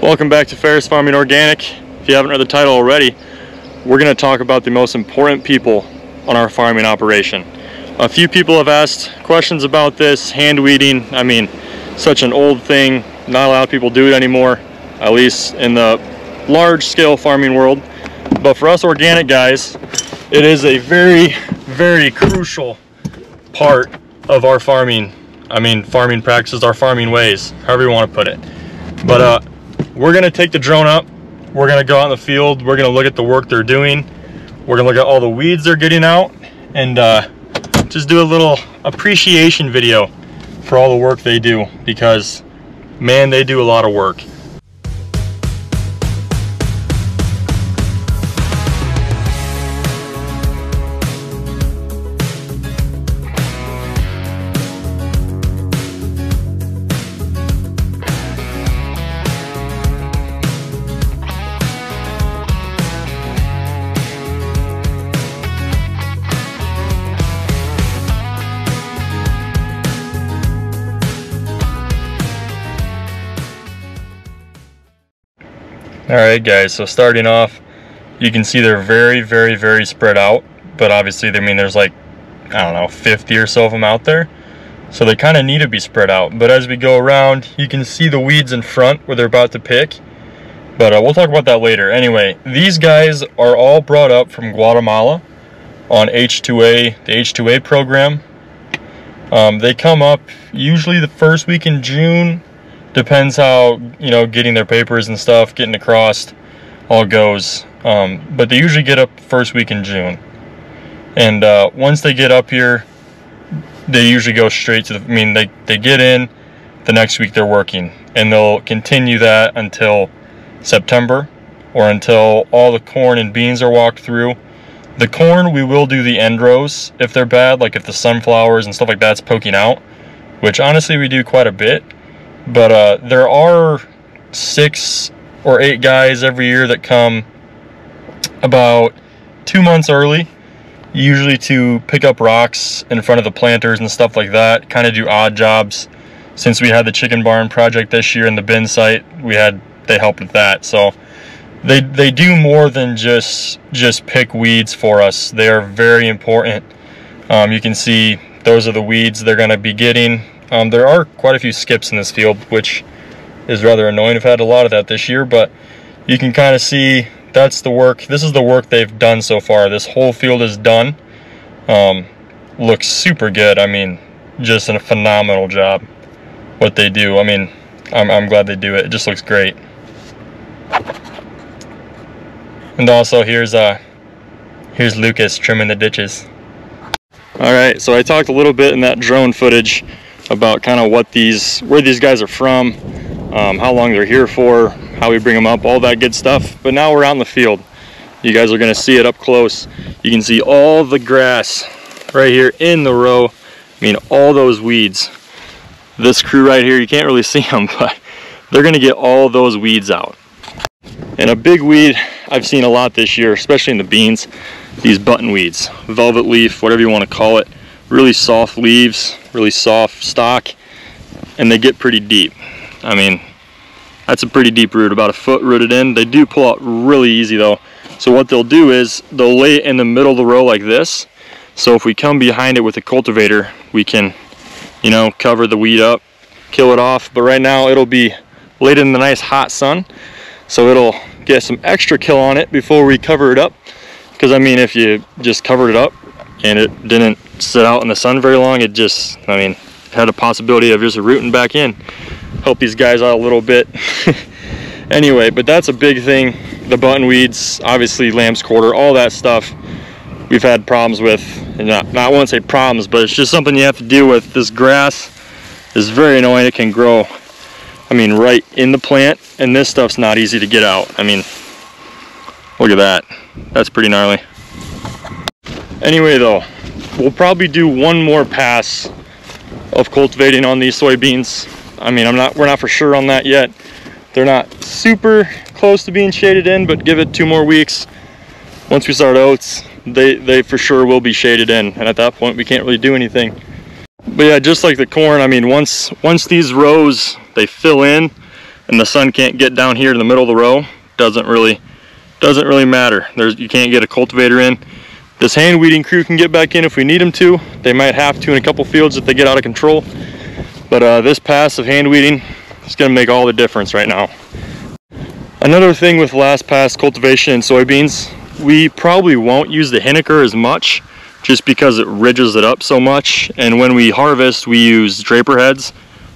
Welcome back to Ferris Farming Organic. If you haven't read the title already, we're going to talk about the most important people on our farming operation. A few people have asked questions about this, hand weeding. I mean, such an old thing, not a lot of people do it anymore, at least in the large scale farming world. But for us organic guys, it is a very, very crucial part of our farming. I mean, farming practices, our farming ways, however you want to put it. But we're going to take the drone up. We're going to go out in the field. We're going to look at the work they're doing. We're going to look at all the weeds they're getting out and just do a little appreciation video for all the work they do, because man, they do a lot of work. Alright guys, so starting off, you can see they're very, very, very spread out, but obviously, I mean, there's like, I don't know, 50 or so of them out there, so they kind of need to be spread out. But as we go around, you can see the weeds in front where they're about to pick, but we'll talk about that later. Anyway, these guys are all brought up from Guatemala on H2A, the H2A program. They come up usually the first week in June. Depends how, you know, getting their papers and stuff, getting across, all goes. But they usually get up first week in June. And once they get up here, they usually go straight to the, I mean, they get in, the next week they're working. And they'll continue that until September, or until all the corn and beans are walked through. The corn, we will do the end rows if they're bad, like if the sunflowers and stuff like that's poking out, which honestly we do quite a bit. But there are 6 or 8 guys every year that come about 2 months early, usually to pick up rocks in front of the planters and stuff like that, kind of do odd jobs. Since we had the chicken barn project this year in the bin site, they helped with that. So they do more than just pick weeds for us. They are very important. You can see those are the weeds they're going to be getting. There are quite a few skips in this field, which is rather annoying. I've had a lot of that this year, but you can kind of see that's the work. This is the work they've done so far. This whole field is done. Looks super good. I mean, just a phenomenal job what they do. I mean, I'm glad they do it. It just looks great. And also here's Lucas trimming the ditches. All right, so I talked a little bit in that drone footage about kind of where these guys are from, how long they're here for, how we bring them up, all that good stuff. But now we're out in the field. You guys are going to see it up close. You can see all the grass right here in the row. I mean, all those weeds. This crew right here, you can't really see them, but they're going to get all those weeds out. And a big weed I've seen a lot this year, especially in the beans, these button weeds, velvet leaf, whatever you want to call it. Really soft leaves, really soft stalk, and they get pretty deep. I mean, that's a pretty deep root, about 1 foot rooted in. They do pull out really easy though. So what they'll do is they'll lay it in the middle of the row like this. So if we come behind it with a cultivator, we can, you know, cover the weed up, kill it off. But right now it'll be laid in the nice hot sun, so it'll get some extra kill on it before we cover it up. Because I mean, if you just covered it up and it didn't sit out in the sun very long, it just, I mean, had a possibility of just rooting back in. Help these guys out a little bit. Anyway, but that's a big thing. The button weeds, obviously lamb's quarter, all that stuff we've had problems with. And I won't say problems, but it's just something you have to deal with. This grass is very annoying. It can grow, I mean, right in the plant, and this stuff's not easy to get out. I mean, look at that. That's pretty gnarly. Anyway though, we'll probably do one more pass of cultivating on these soybeans. I mean, we're not for sure on that yet. They're not super close to being shaded in, but give it 2 more weeks. Once we start oats, they for sure will be shaded in, and at that point we can't really do anything. But yeah, just like the corn, I mean, once these rows, they fill in, and the sun can't get down here in the middle of the row, doesn't really matter. You can't get a cultivator in. This hand weeding crew can get back in if we need them to. They might have to in a couple fields if they get out of control. But this pass of hand weeding is going to make all the difference right now. Another thing with last pass cultivation in soybeans, we probably won't use the Hiniker as much just because it ridges it up so much. And when we harvest, we use Draper heads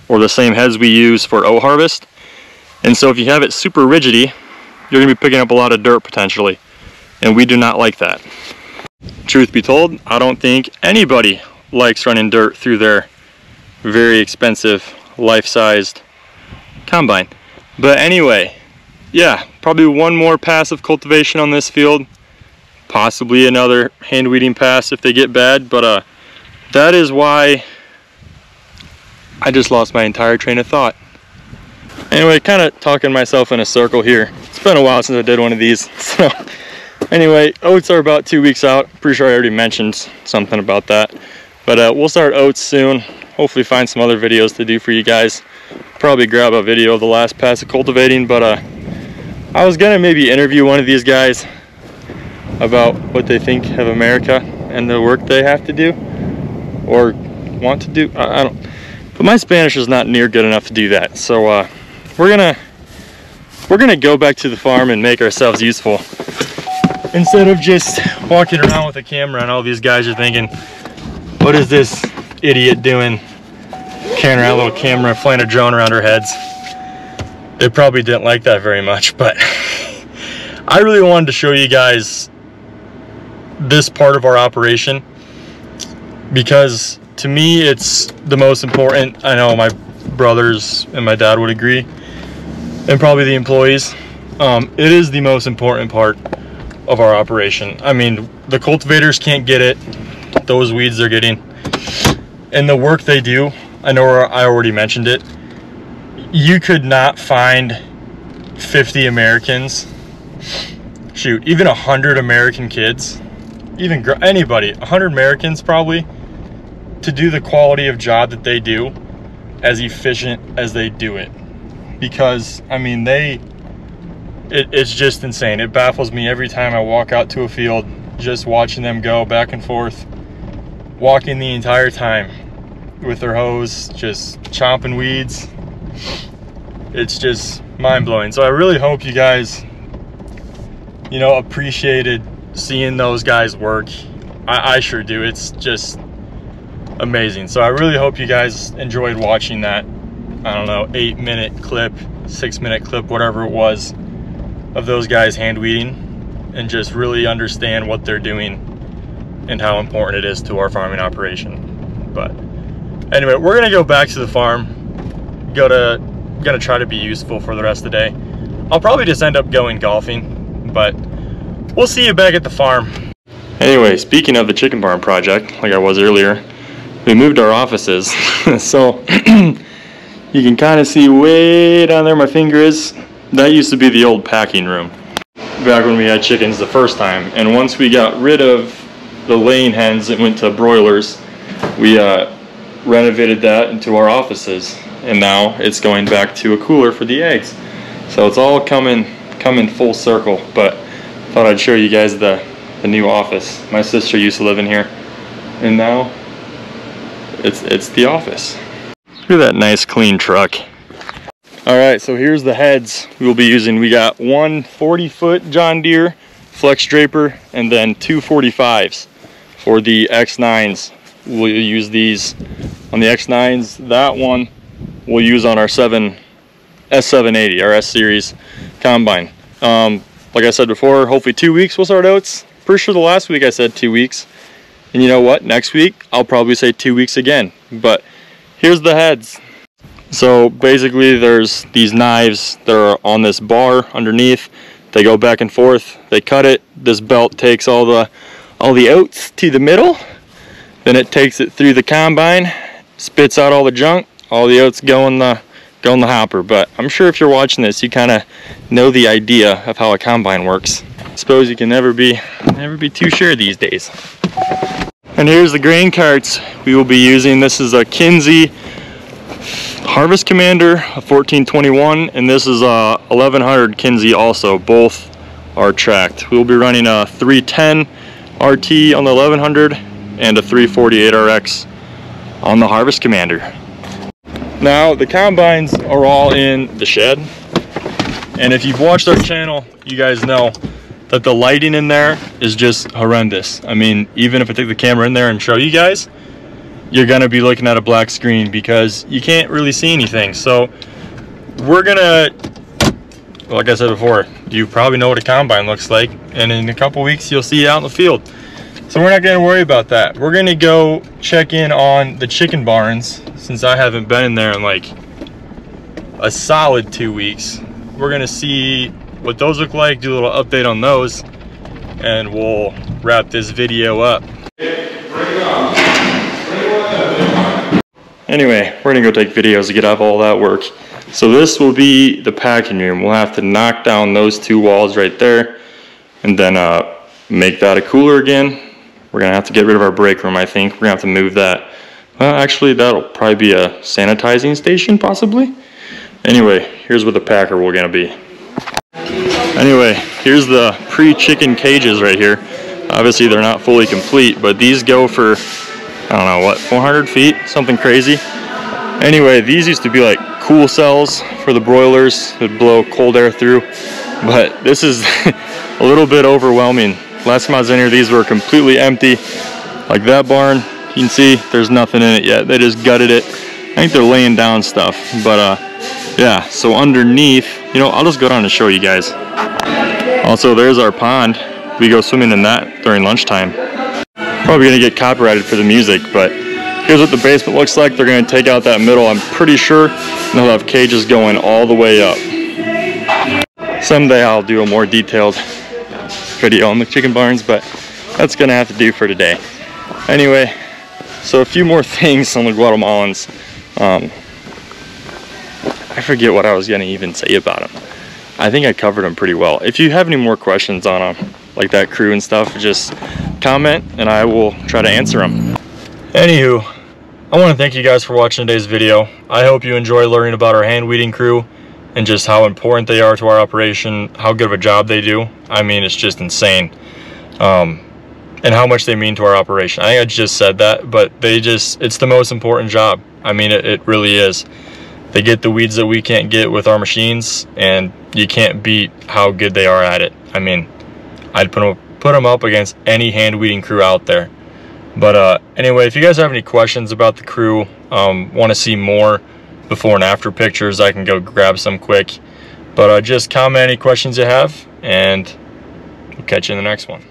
or the same heads we use for oat harvest. And so if you have it super rigidy, you're going to be picking up a lot of dirt potentially. And we do not like that. Truth be told, I don't think anybody likes running dirt through their very expensive life-sized combine. But anyway, yeah, probably one more pass of cultivation on this field, possibly another hand weeding pass if they get bad, but that is why I just lost my entire train of thought. Anyway, kind of talking myself in a circle here. It's been a while since I did one of these. So anyway, oats are about 2 weeks out. Pretty sure I already mentioned something about that, but we'll start oats soon. Hopefully find some other videos to do for you guys. Probably grab a video of the last pass of cultivating, but I was gonna maybe interview one of these guys about what they think of America and the work they have to do or want to do. I don't, but my Spanish is not near good enough to do that. So we're gonna go back to the farm and make ourselves useful instead of just walking around with a camera and all these guys are thinking, what is this idiot doing carrying around a little camera, flying a drone around our heads? They probably didn't like that very much, but I really wanted to show you guys this part of our operation because to me it's the most important. I know my brothers and my dad would agree, and probably the employees. It is the most important part of our operation. I mean, the cultivators can't get it, those weeds they're getting, and the work they do. I know I already mentioned it. You could not find 50 Americans, shoot, even 100 American kids, even anybody, 100 Americans probably, to do the quality of job that they do as efficient as they do it. Because, I mean, it's just insane. It baffles me every time I walk out to a field, just watching them go back and forth, walking the entire time with their hose, just chomping weeds. It's just mind-blowing. So I really hope you guys, you know, appreciated seeing those guys work. I sure do. It's just amazing. So I really hope you guys enjoyed watching that, I don't know, 8-minute clip, 6-minute clip, whatever it was, of those guys hand weeding, and just really understand what they're doing and how important it is to our farming operation. But anyway, we're gonna go back to the farm, gonna try to be useful for the rest of the day. I'll probably just end up going golfing, but we'll see you back at the farm. Anyway, speaking of the chicken barn project, like I was earlier, we moved our offices. So you can kind of see way down there my finger is. That used to be the old packing room back when we had chickens the first time. And once we got rid of the laying hens and went to broilers, we renovated that into our offices. And now it's going back to a cooler for the eggs. So it's all coming full circle. But thought I'd show you guys the new office. My sister used to live in here, and now it's the office. Look at that nice clean truck. All right, so here's the heads we will be using. We got one 40-foot John Deere Flex Draper and then two 45s for the X9s. We'll use these on the X9s. That one we'll use on our S780, our S series combine. Like I said before, hopefully 2 weeks we'll start oats. Pretty sure the last week I said 2 weeks. And you know what? Next week I'll probably say 2 weeks again. But here's the heads. So basically there's these knives that are on this bar underneath. They go back and forth. They cut it. This belt takes all the oats to the middle. Then it takes it through the combine, spits out all the junk. All the oats go in the hopper. But I'm sure if you're watching this, you kind of know the idea of how a combine works. I suppose you can never be too sure these days. And here's the grain carts we will be using. This is a Kinsey Harvest Commander, a 1421, and this is a 1100 Kinze also. Both are tracked. We'll be running a 310 RT on the 1100 and a 348 RX on the Harvest Commander. Now the combines are all in the shed, and if you've watched our channel, you guys know that the lighting in there is just horrendous. I mean, even if I take the camera in there and show you guys, you're gonna be looking at a black screen because you can't really see anything. So we're gonna, like I said before, you probably know what a combine looks like, and in a couple weeks you'll see it out in the field. So we're not gonna worry about that. We're gonna go check in on the chicken barns, since I haven't been in there in like a solid 2 weeks. We're gonna see what those look like, do a little update on those, and we'll wrap this video up. Anyway, we're gonna go take videos to get out all that work. So this will be the packing room. We'll have to knock down those 2 walls right there and then make that a cooler again. We're gonna have to get rid of our break room, I think. We're gonna have to move that. Well, actually, that'll probably be a sanitizing station, possibly. Anyway, here's what the packer we're gonna be. Anyway, here's the pre-chicken cages right here. Obviously, they're not fully complete, but these go for, I don't know, what, 400 feet? Something crazy. Anyway, these used to be like cool cells for the broilers. It would blow cold air through, but this is a little bit overwhelming. Last time I was in here, these were completely empty. Like that barn, you can see there's nothing in it yet. They just gutted it. I think they're laying down stuff, but yeah, so underneath, you know, I'll just go down and show you guys. Also, there's our pond. We go swimming in that during lunchtime. Probably gonna get copyrighted for the music, but here's what the basement looks like. They're gonna take out that middle, I'm pretty sure, and they'll have cages going all the way up. Someday I'll do a more detailed video on the chicken barns, but that's gonna have to do for today. Anyway, so a few more things on the Guatemalans. I forget what I was gonna even say about them. I think I covered them pretty well. If you have any more questions on them, like that crew and stuff, just comment and I will try to answer them. Anywho, I want to thank you guys for watching today's video. I hope you enjoy learning about our hand weeding crew and just how important they are to our operation, how good of a job they do. I mean, it's just insane. And how much they mean to our operation. I think I just said that, but it's the most important job. I mean, it really is. They get the weeds that we can't get with our machines, and you can't beat how good they are at it. I mean, I'd put them up against any hand weeding crew out there. But anyway, if you guys have any questions about the crew, want to see more before and after pictures, I can go grab some quick. But just comment any questions you have, and we'll catch you in the next one.